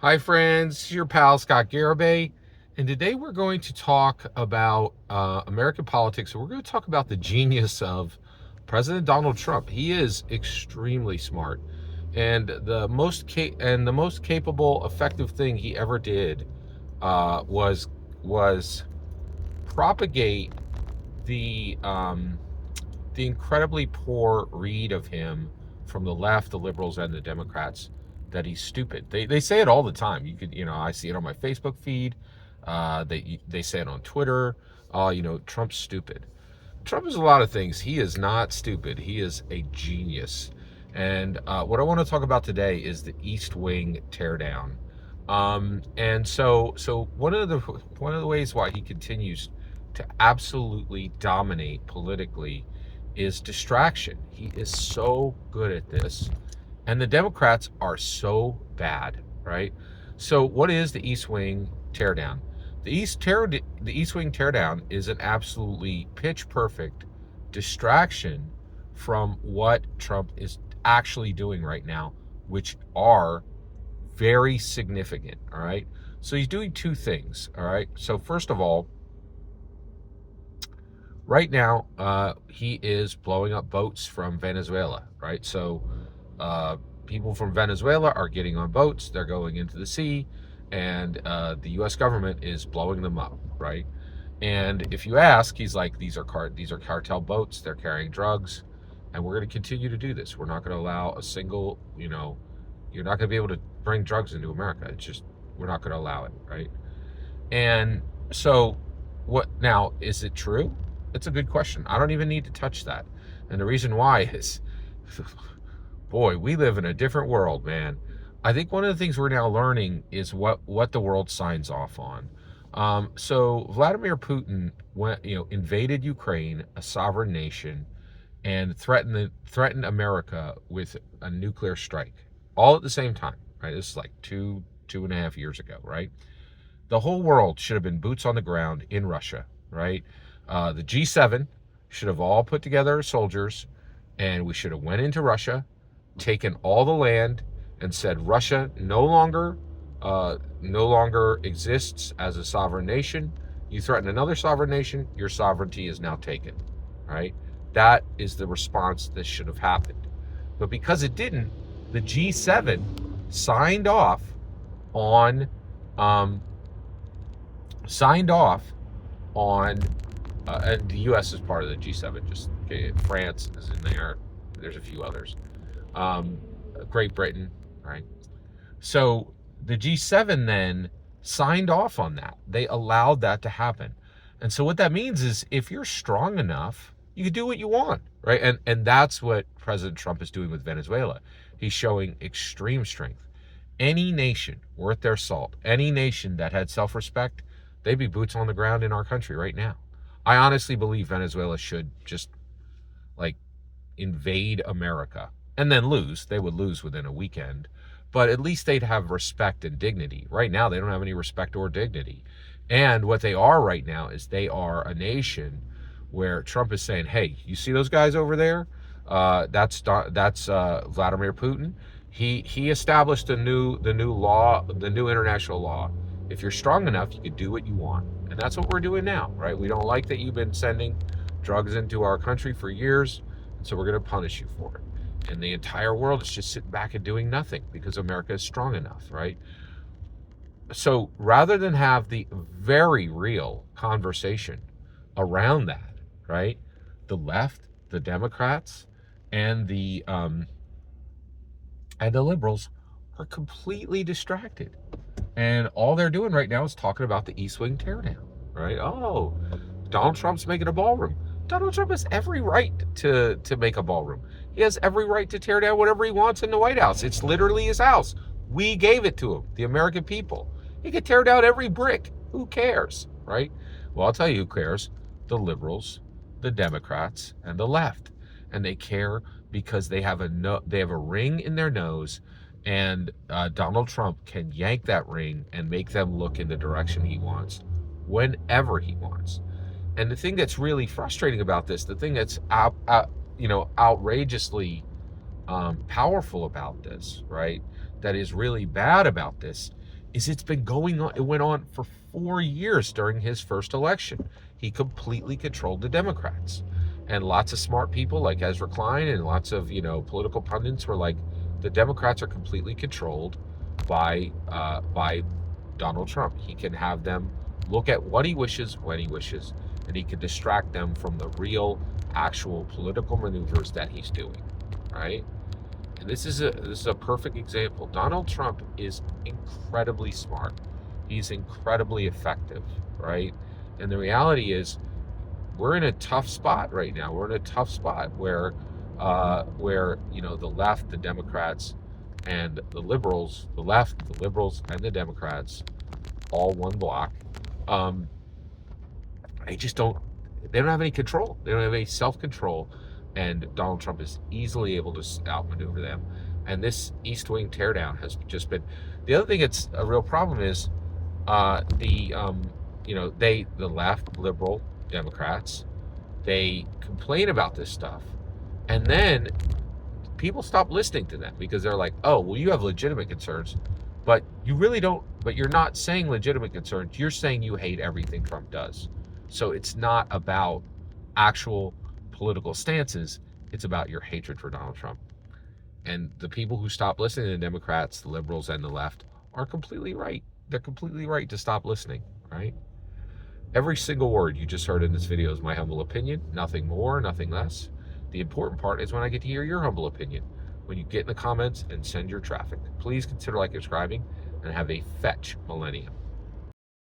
Hi, friends. It's your pal Scott Garibay, and today we're going to talk about American politics. We're going to talk about the genius of President Donald Trump. He is extremely smart, and the most capable, effective thing he ever did was propagate the um, the incredibly poor read of him from the left, the liberals, and the Democrats that he's stupid. They say it all the time. I see it on my Facebook feed. They say it on Twitter. Trump's stupid. Trump is a lot of things. He is not stupid. He is a genius. And what I want to talk about today is the East Wing teardown. And so one of the ways why he continues to absolutely dominate politically is distraction. He is so good at this, and the Democrats are so bad, right? So, what is the East Wing teardown? The East Wing teardown is an absolutely pitch perfect distraction from what Trump is actually doing right now, which are very significant. All right. So he's doing two things. All right. So first of all, right now, he is blowing up boats from Venezuela. Right. So people from Venezuela are getting on boats. They're going into the sea, and the U.S. government is blowing them up. Right. And if you ask, he's like, these are cartel boats. They're carrying drugs, and we're going to continue to do this. We're not going to allow a single, you're not going to be able to bring drugs into America. It's just, we're not going to allow it, right? And so, what now? Is it true? It's a good question. I don't even need to touch that. And the reason why is, boy, we live in a different world, man. I think one of the things we're now learning is what the world signs off on. So Vladimir Putin invaded Ukraine, a sovereign nation, and threatened America with a nuclear strike, all at the same time. Right, this is like 2.5 years ago. Right, the whole world should have been boots on the ground in Russia. Right, the G7 should have all put together soldiers, and we should have went into Russia, taken all the land, and said Russia no longer exists as a sovereign nation. You threaten another sovereign nation, your sovereignty is now taken. Right? That is the response that should have happened. But because it didn't, the G7 signed off on um, signed off on and the U.S. is part of the G7. Just okay, France is in there. There's a few others. Um, Great Britain, right? So the G7 then signed off on that. They allowed that to happen. And so what that means is if you're strong enough, you can do what you want, right? And that's what President Trump is doing with Venezuela. He's showing extreme strength. Any nation worth their salt, any nation that had self-respect, they'd be boots on the ground in our country right now. I honestly believe Venezuela should just like invade America and then lose. They would lose within a weekend, but at least they'd have respect and dignity. Right now, they don't have any respect or dignity. And what they are right now is they are a nation where Trump is saying, "Hey, you see those guys over there? That's Vladimir Putin. He established the new law, the new international law. If you're strong enough, you can do what you want, and that's what we're doing now, right? We don't like that you've been sending drugs into our country for years, so we're going to punish you for it." And the entire world is just sitting back and doing nothing because America is strong enough, right? So rather than have the very real conversation around that, right? The left, the Democrats, and the liberals are completely distracted, and all they're doing right now is talking about the East Wing teardown, right? Oh, Donald Trump's making a ballroom. Donald Trump has every right to make a ballroom. He has every right to tear down whatever he wants in the White House. It's literally his house. We gave it to him, the American people. He could tear down every brick. Who cares, right? Well, I'll tell you who cares. The liberals, the Democrats, and the left. And they care because they have a ring in their nose, and Donald Trump can yank that ring and make them look in the direction he wants whenever he wants. And the thing that's really frustrating about this, the thing that's outrageously powerful about this, right? That is really bad about this, is it's been going on. It went on for 4 years during his first election. He completely controlled the Democrats. And lots of smart people like Ezra Klein and lots of, political pundits were like, the Democrats are completely controlled by Donald Trump. He can have them look at what he wishes when he wishes, and he can distract them from the real, actual political maneuvers that he's doing, right? And this is a perfect example. Donald Trump is incredibly smart. He's incredibly effective, right? And the reality is, we're in a tough spot right now. We're in a tough spot where the left, the Democrats, and the liberals, the left, the liberals, and the Democrats, all one block. They just don't. They don't have any control. They don't have any self-control, and Donald Trump is easily able to outmaneuver them. And this East Wing teardown has just been. The other thing that's a real problem is the left, liberal Democrats, they complain about this stuff, and then people stop listening to them because they're like, oh, well, you have legitimate concerns, but you really don't. But you're not saying legitimate concerns. You're saying you hate everything Trump does. So it's not about actual political stances. It's about your hatred for Donald Trump. And the people who stop listening to the Democrats, the liberals, and the left are completely right. They're completely right to stop listening, right? Every single word you just heard in this video is my humble opinion. Nothing more, nothing less. The important part is when I get to hear your humble opinion. When you get in the comments and send your traffic. Please consider subscribing, and have a fetch millennium.